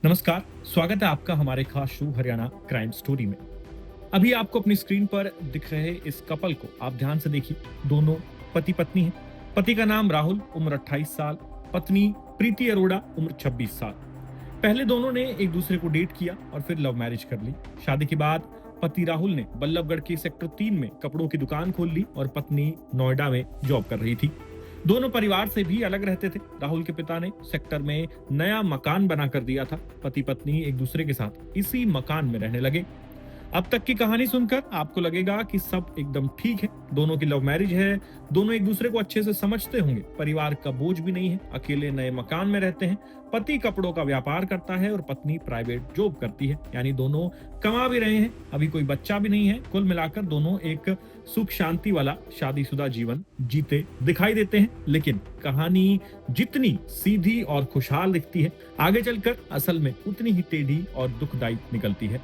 नमस्कार, स्वागत है आपका हमारे खास शो हरियाणा क्राइम स्टोरी में। अभी आपको अपनी स्क्रीन पर दिख रहे इस कपल को आप ध्यान से देखिए। दोनों पति पत्नी हैं। पति का नाम राहुल, उम्र 28 साल, पत्नी प्रीति अरोड़ा, उम्र 26 साल। पहले दोनों ने एक दूसरे को डेट किया और फिर लव मैरिज कर ली। शादी के बाद पति राहुल ने बल्लभगढ़ के सेक्टर 3 में कपड़ों की दुकान खोल ली और पत्नी नोएडा में जॉब कर रही थी। दोनों परिवार से भी अलग रहते थे। राहुल के पिता ने सेक्टर में नया मकान बना कर दिया था। पति पत्नी एक दूसरे के साथ इसी मकान में रहने लगे। अब तक की कहानी सुनकर आपको लगेगा कि सब एकदम ठीक है। दोनों की लव मैरिज है, दोनों एक दूसरे को अच्छे से समझते होंगे, परिवार का बोझ भी नहीं है, अकेले नए मकान में रहते हैं। पति कपड़ों का व्यापार करता है और पत्नी प्राइवेट जॉब करती है, यानी दोनों कमा भी रहे हैं। अभी कोई बच्चा भी नहीं है। कुल मिलाकर दोनों एक सुख शांति वाला शादीशुदा जीवन जीते दिखाई देते हैं। लेकिन कहानी जितनी सीधी और खुशहाल दिखती है, आगे चलकर असल में उतनी ही टेढ़ी और दुखदायी निकलती है।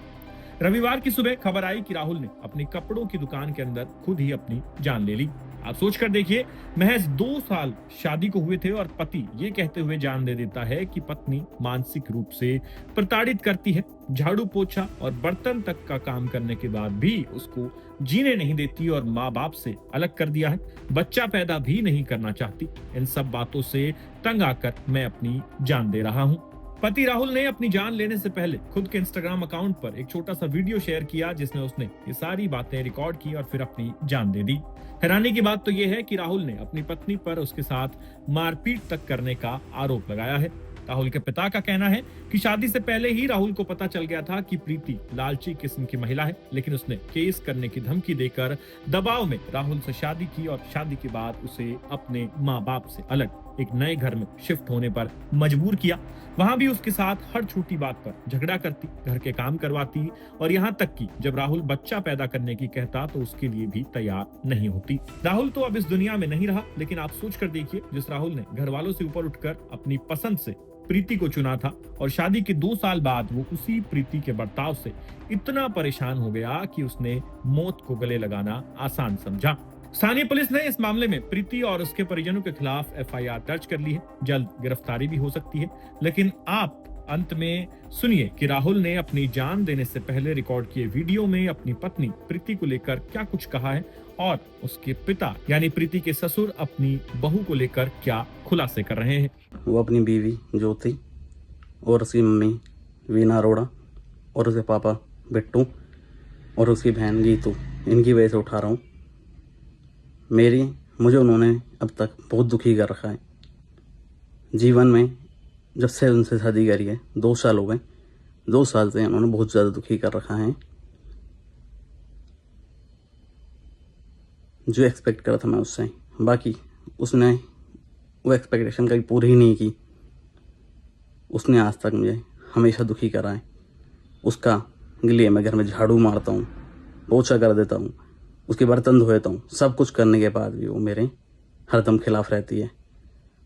रविवार की सुबह खबर आई कि राहुल ने अपनी कपड़ों की दुकान के अंदर खुद ही अपनी जान ले ली। आप सोच कर देखिए, महज 2 साल शादी को हुए थे और पति ये कहते हुए जान दे देता है कि पत्नी मानसिक रूप से प्रताड़ित करती है। झाड़ू पोछा और बर्तन तक का काम करने के बाद भी उसको जीने नहीं देती और माँ बाप से अलग कर दिया है। बच्चा पैदा भी नहीं करना चाहती। इन सब बातों से तंग आकर मैं अपनी जान दे रहा हूँ। पति राहुल ने अपनी जान लेने से पहले खुद के इंस्टाग्राम अकाउंट पर एक छोटा सा वीडियो शेयर किया, जिसमें उसने ये सारी बातें रिकॉर्ड की और फिर अपनी जान दे दी। हैरानी की बात तो यह है कि राहुल ने अपनी पत्नी पर उसके साथ मारपीट तक करने का आरोप लगाया है। राहुल के पिता का कहना है कि शादी से पहले ही राहुल को पता चल गया था कि प्रीति लालची किस्म की महिला है, लेकिन उसने केस करने की धमकी देकर दबाव में राहुल से शादी की और शादी के बाद उसे अपने माँ बाप से अलग एक नए घर में शिफ्ट होने पर मजबूर किया। वहां भी उसके साथ हर छोटी बात पर झगड़ा करती, घर के काम करवाती और यहाँ तक कि जब राहुल बच्चा पैदा करने की कहता तो उसके लिए भी तैयार नहीं होती। राहुल तो अब इस दुनिया में नहीं रहा, लेकिन आप सोच कर देखिए, जिस राहुल ने घर वालों से ऊपर उठकर अपनी पसंद से प्रीति को चुना था और शादी के 2 साल बाद वो उसी प्रीति के बर्ताव से इतना परेशान हो गया कि उसने मौत को गले लगाना आसान समझा। स्थानीय पुलिस ने इस मामले में प्रीति और उसके परिजनों के खिलाफ एफआईआर दर्ज कर ली है। जल्द गिरफ्तारी भी हो सकती है। लेकिन आप अंत में सुनिए कि राहुल ने अपनी जान देने से पहले रिकॉर्ड किए वीडियो में अपनी पत्नी प्रीति को लेकर क्या कुछ कहा है और उसके पिता यानी प्रीति के ससुर अपनी बहू को लेकर क्या खुलासे कर रहे हैं। वो अपनी बीवी ज्योति और उसकी मम्मी वीना अरोड़ा और उसके पापा बिट्टू और उसकी बहन गीतू, इनकी वजह से उठा रहा हूँ। मुझे उन्होंने अब तक बहुत दुखी कर रखा है। जीवन में जब से उनसे शादी करी है 2 साल हो गए। 2 साल से उन्होंने बहुत ज़्यादा दुखी कर रखा है। जो एक्सपेक्ट करा था मैं उससे, बाकी उसने वो एक्सपेक्टेशन कभी पूरी ही नहीं की। उसने आज तक मुझे हमेशा दुखी करा है। उसका लिए मैं घर में झाड़ू मारता हूँ, पोछा कर देता हूँ, उसके बर्तन धो देता हूँ। सब कुछ करने के बाद भी वो मेरे हरदम खिलाफ रहती है।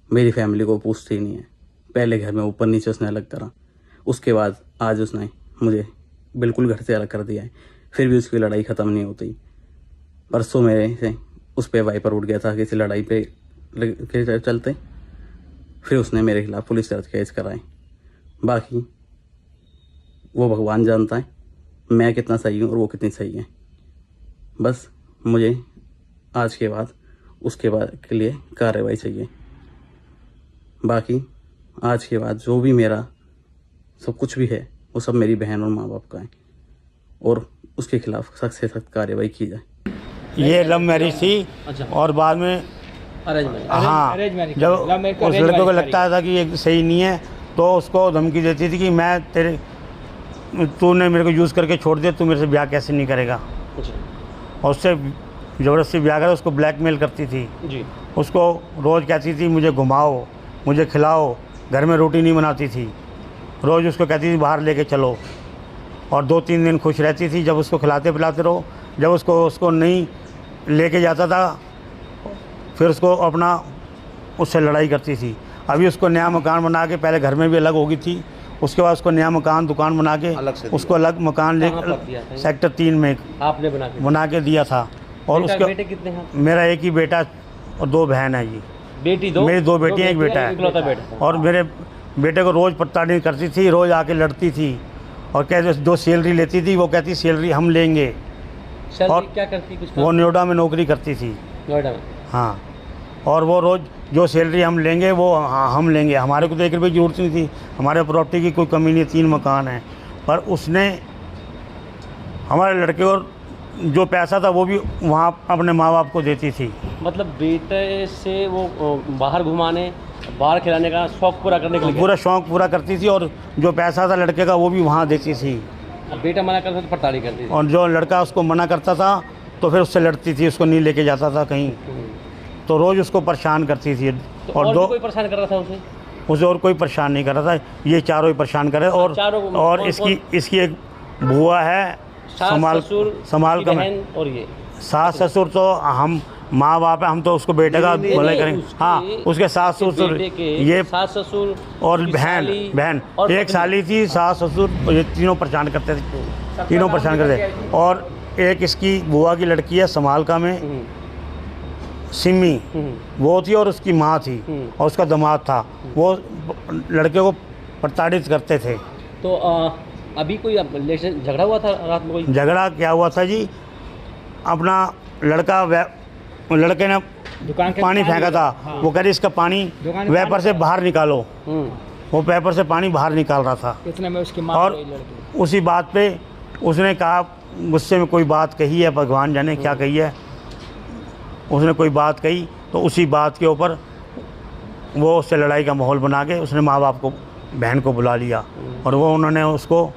मेरी फैमिली को पूछती ही नहीं है। पहले घर में ऊपर नीचे उसने अलग करा, उसके बाद आज उसने मुझे बिल्कुल घर से अलग कर दिया है। फिर भी उसकी लड़ाई ख़त्म नहीं होती। परसों मेरे से उस पर वाइपर उठ गया था किसी लड़ाई पे के चलते। फिर उसने मेरे खिलाफ पुलिस दर्ज केस कराए। बाकी वो भगवान जानता है मैं कितना सही हूँ और वो कितनी सही है। बस मुझे आज के बाद उसके बाद के लिए कार्रवाई चाहिए। बाकी आज के बाद जो भी मेरा सब कुछ भी है वो सब मेरी बहन और माँ बाप का है और उसके खिलाफ सख्त से सख्त कार्रवाई की जाए। ये लव मैरिज थी और बाद में हाँ, जब उस लड़के को लगता था कि ये सही नहीं है तो उसको धमकी देती थी कि तूने मेरे को यूज़ करके छोड़ दिया, तू मेरे से ब्याह कैसे नहीं करेगा। और उससे ज़बरदस्ती ब्याह कर उसको ब्लैकमेल करती थी जी। उसको रोज़ कहती थी मुझे घुमाओ, मुझे खिलाओ। घर में रोटी नहीं बनाती थी, रोज़ उसको कहती थी बाहर लेके चलो। और 2-3 दिन खुश रहती थी जब उसको खिलाते पिलाते रहो। जब उसको नहीं लेके जाता था फिर उससे लड़ाई करती थी। अभी उसको नया मकान बना के, पहले घर में भी अलग हो गई थी, उसके बाद उसको नया दुकान बना के उसको अलग मकान सेक्टर 3 में आपने बना के दिया था। और उसके बेटे कितने हैं? मेरा एक ही बेटा और 2 बहन है जी। बेटी 2? मेरी 2 बेटियाँ, एक बेटा है। और मेरे बेटे को रोज़ प्रताड़ित करती थी, रोज़ आके लड़ती थी और कहते जो सैलरी लेती थी वो कहती सैलरी हम लेंगे। और क्या करती कुछ? वो नोएडा में नौकरी करती थी। नोएडा में? हाँ, और वो रोज़ जो सैलरी हम लेंगे वो हम लेंगे। हमारे को तो 1 रुपये की ज़रूरत नहीं थी, हमारे प्रॉपर्टी की कोई कमी नहीं, 3 मकान हैं, पर उसने हमारे लड़के को जो पैसा था वो भी वहाँ अपने माँ बाप को देती थी। मतलब बेटे से वो बाहर घुमाने, बाहर खिलाने का शौक़ पूरा करने के लिए? पूरा शौक़ पूरा करती थी, और जो पैसा था लड़के का वो भी वहाँ देती थी। बेटा मना करता तो प्रताड़ित करती थी, और जो लड़का उसको मना करता था तो फिर उससे लड़ती थी, उसको नहीं लेके जाता था कहीं, तो रोज़ उसको परेशान करती थी। तो और दो कोई परेशान कर रहा था उसे और कोई परेशान नहीं कर रहा था, ये चारों ही परेशान करे। और इसकी एक बुआ है संभाल का, और ये सास ससुर तो हम माँ बाप है, हम तो उसको बेटे का भलाई करेंगे। हाँ, उसके सास ससुर, ये सास ससुर और बहन एक साली थी, सास ससुर, ये तीनों परेशान करते थे, तीनों परेशान करते। और एक इसकी बुआ की लड़की है समालका में, सिमी, वो थी, और उसकी माँ थी, और उसका दामाद था, वो लड़के को प्रताड़ित करते थे। तो अभी कोई झगड़ा हुआ था रात में? कोई झगड़ा क्या हुआ था जी, अपना लड़के ने दुकान के पानी फेंका था। हाँ। वो कह रही इसका पानी वेपर से बाहर निकालो, वो वेपर से पानी बाहर निकाल रहा था। इतने में उसकी माँ और उसी बात पे उसने कहा, गुस्से में कोई बात कही है, भगवान जाने क्या कही है, उसने कोई बात कही, तो उसी बात के ऊपर वो उससे लड़ाई का माहौल बना के उसने माँ बाप को, बहन को बुला लिया, और वो उन्होंने उसको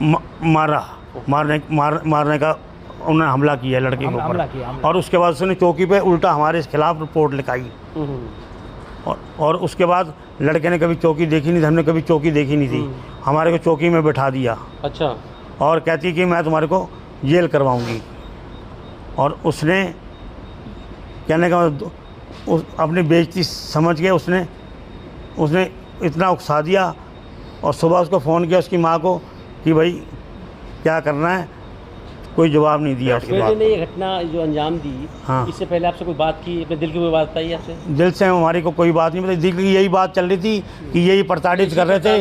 मारने का उन्होंने हमला किया लड़के के ऊपर। और उसके बाद उसने चौकी पे उल्टा हमारे खिलाफ रिपोर्ट लिखाई। और उसके बाद लड़के ने कभी चौकी देखी नहीं थी, हमने कभी चौकी देखी नहीं थी, हमारे को चौकी में बैठा दिया। अच्छा। और कहती कि मैं तुम्हारे को जेल करवाऊंगी। और उसने कहने का अपनी बेइज्जती समझ के उसने इतना उकसा दिया। और सुबह उसको फ़ोन किया उसकी माँ को कि भाई क्या करना है, कोई जवाब नहीं दिया उसके बाद। ने ये घटना जो अंजाम दी, हाँ, इससे पहले आपसे कोई बात की, अपने दिल की कोई बात बताई आपसे? दिल से हमारी को कोई बात नहीं बताई, दिल की यही बात चल रही थी कि यही प्रताड़ित कर रहे थे,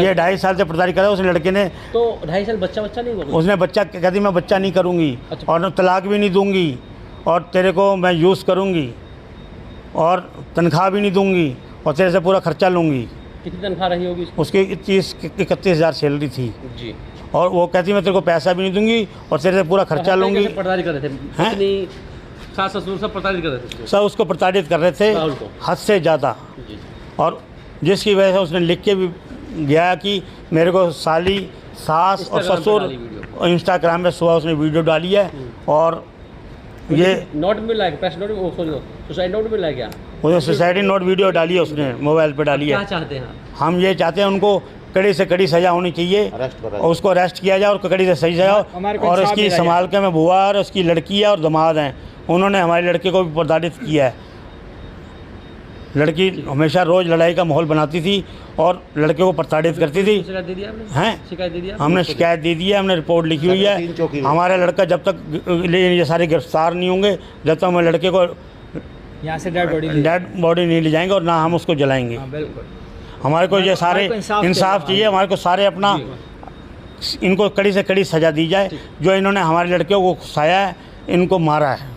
ये 2.5 साल से प्रताड़ित कर रहे। उस लड़के ने तो 2.5 साल बच्चा नहीं हुआ? उसने बच्चा कहती मैं बच्चा नहीं करूँगी। अच्छा। और तलाक भी नहीं दूँगी, और तेरे को मैं यूज़ करूँगी, और तनख्वाह भी नहीं दूँगी, और तेरे से पूरा खर्चा लूँगी। कितनी तनख्वाह रही होगी उसकी? 31 हज़ार सैलरी थी जी। और वो कहती मैं तेरे को पैसा भी नहीं दूंगी, और तेरे से पूरा खर्चा लूँगी। प्रताड़ित कर रहे थे सास ससुर, सब प्रताड़ित कर रहे थे, सब उसको प्रताड़ित कर रहे थे हद से ज़्यादा। और जिसकी वजह से उसने लिख के भी गया कि मेरे को साली, सास और ससुर, और इंस्टाग्राम में सुबह उसने वीडियो डाली है। और ये नोट मिला है, प्रेस नोट, सुसाइड नोट मिला है क्या? वो सोसाइटी नोट वीडियो डाली है उसने, मोबाइल पे डाली है। क्या चाहते हैं हम? ये चाहते हैं उनको कड़ी से कड़ी सज़ा होनी चाहिए, और उसको अरेस्ट किया जाए, और कड़ी से सही सज़ा। और इसकी समालके में बुआ और उसकी लड़की है और दामाद हैं, उन्होंने हमारे लड़के को भी प्रताड़ित किया है। लड़की हमेशा रोज़ लड़ाई का माहौल बनाती थी और लड़के को प्रताड़ित करती थी। शिकायत दे दी आपने? हैं, शिकायत दे दी? हमने शिकायत दे दी है, हमने रिपोर्ट लिखी हुई है। हमारा लड़का जब तक ये सारे गिरफ्तार नहीं होंगे, जब तक हम लड़के को यहाँ से डेड बॉडी नहीं ले जाएंगे, और ना हम उसको जलाएंगे। हमारे को ये सारे इंसाफ चाहिए, हमारे को सारे अपना, इनको कड़ी से कड़ी सज़ा दी जाए। जो इन्होंने हमारे लड़के को फंसाया है, इनको मारा है।